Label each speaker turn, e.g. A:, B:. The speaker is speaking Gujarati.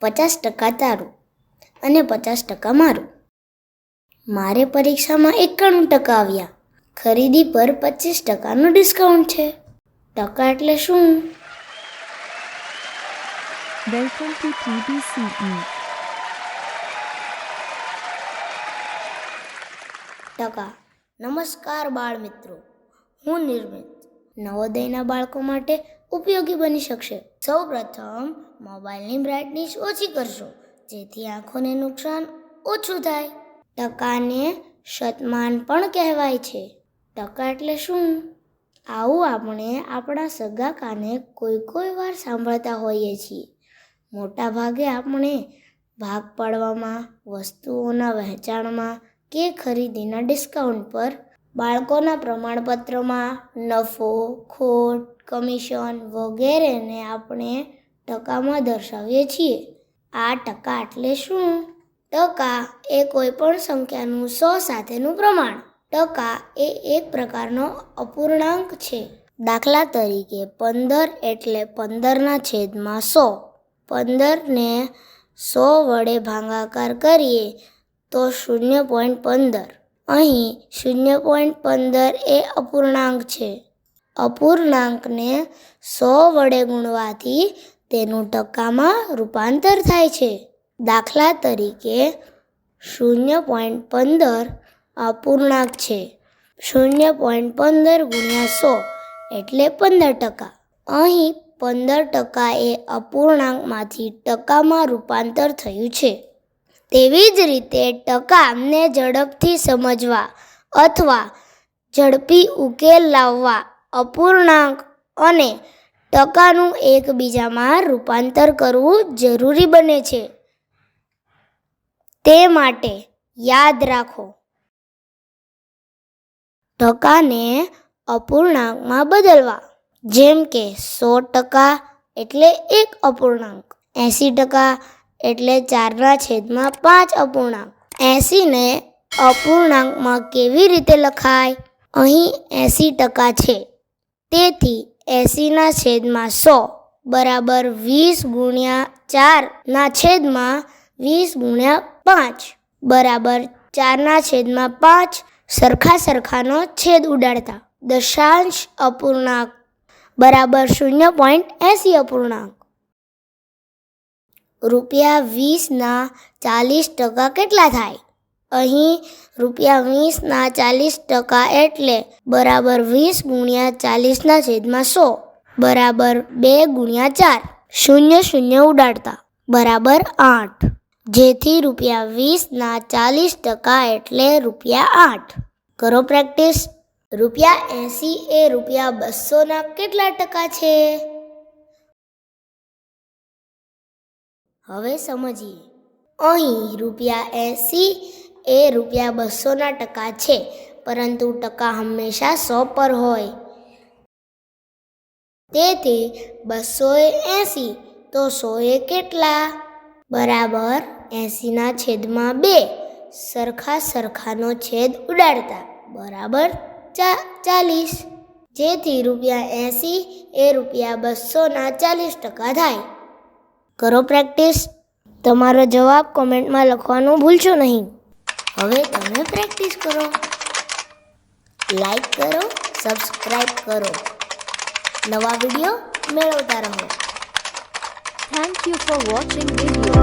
A: 50% તારું અને 50% મારું. મારે પરીક્ષામાં 91% આવ્યા. ખરીદી પર 25%નું ડિસ્કાઉન્ટ છે. ટકા એટલે શું?
B: Welcome to TBCE.
A: ટકા. નમસ્કાર બાળ મિત્રો, હું નિર્મિત. નવોદયના બાળકો માટે ઉપયોગી બની શકશે. સૌપ્રથમ મોબાઈલની બ્રાઇટનેસ ઓછી કરશો, જેથી આંખોને નુકસાન ઓછું થાય. ટકાને શતમાન પણ કહેવાય છે. ટકા એટલે શું? આવું આપણે આપણા સગા કાને કોઈ વાર સાંભળતા હોઈએ છીએ. મોટા ભાગે આપણે ભાગ પાડવામાં, વસ્તુઓના વહેંચાણમાં કે ખરીદીના ડિસ્કાઉન્ટ પર, બાળકોના પ્રમાણપત્રમાં નફો, ખોટ, કમિશન વગેરેને આપણે ટકામાં દર્શાવીએ છીએ. આ ટકા એટલે શું? ટકા એ કોઈ પણ સંખ્યાનું 100 સાથેનું પ્રમાણ. ટકા એ એક પ્રકારનો અપૂર્ણાંક છે. દાખલા તરીકે 15 એટલે 15/100. 15ને 100 વડે ભાગાકાર કરીએ તો 0.15. અહીં 0.15 એ અપૂર્ણાંક છે. અપૂર્ણાંકને 100 વડે ગુણવાથી તેનું ટકામાં રૂપાંતર થાય છે. દાખલા તરીકે 0.15 અપૂર્ણાંક છે. 0.15 × 100 એટલે 15%. અહીં 15% એ અપૂર્ણાંકમાંથી ટકામાં રૂપાંતર થયું છે. તેવી જ રીતે ટકાને ઝડપથી સમજવા અથવા ઝડપી ઉકેલ લાવવા અપૂર્ણાંક અને ટકાનું એકબીજામાં રૂપાંતર કરવું જરૂરી બને છે. તે માટે યાદ રાખો, ટકાને અપૂર્ણાંકમાં બદલવા. જેમ કે 100% એટલે 1 અપૂર્ણાંક, 80% એટલે 4/5 અપૂર્ણાંક. 80ને અપૂર્ણાંકમાં કેવી રીતે લખાય? અહીં 80% છે, તેથી 80/100 બરાબર 20/4/20/5 બરાબર 4/5. સરખાનો છેદ ઉડાડતા દશાંશ અપૂર્ણાંક બરાબર 0.80 અપૂર્ણાંક. ₹20ના 40% કેટલા થાય? અહીં ₹20ના 40% એટલે બરાબર 20 × 40/100 બરાબર 2 × 4. 0 ઉડાડતા બરાબર 8. જેથી ₹20ના 40% એટલે ₹8. કરો પ્રેક્ટિસ. ₹80 એ ₹200ના કેટલા ટકા છે? હવે સમજીએ. અહીં ₹80 એ ₹200ના ટકા છે, પરંતુ ટકા હંમેશા 100 પર હોય. તેથી 200 એ 80, તો 100 એ કેટલા? બરાબર 80/2. સરખાનો છેદ ઉડાડતા બરાબર 40. જેથી ₹80 એ ₹200ના 40% થાય. કરો પ્રેક્ટિસ. તમારો જવાબ કોમેન્ટમાં લખવાનું ભૂલશો નહીં. હવે તમે પ્રેક્ટિસ કરો. લાઈક કરો, સબસ્ક્રાઇબ કરો. નવા વિડીયો મેળવતા રહો.
B: Thank you for watching video.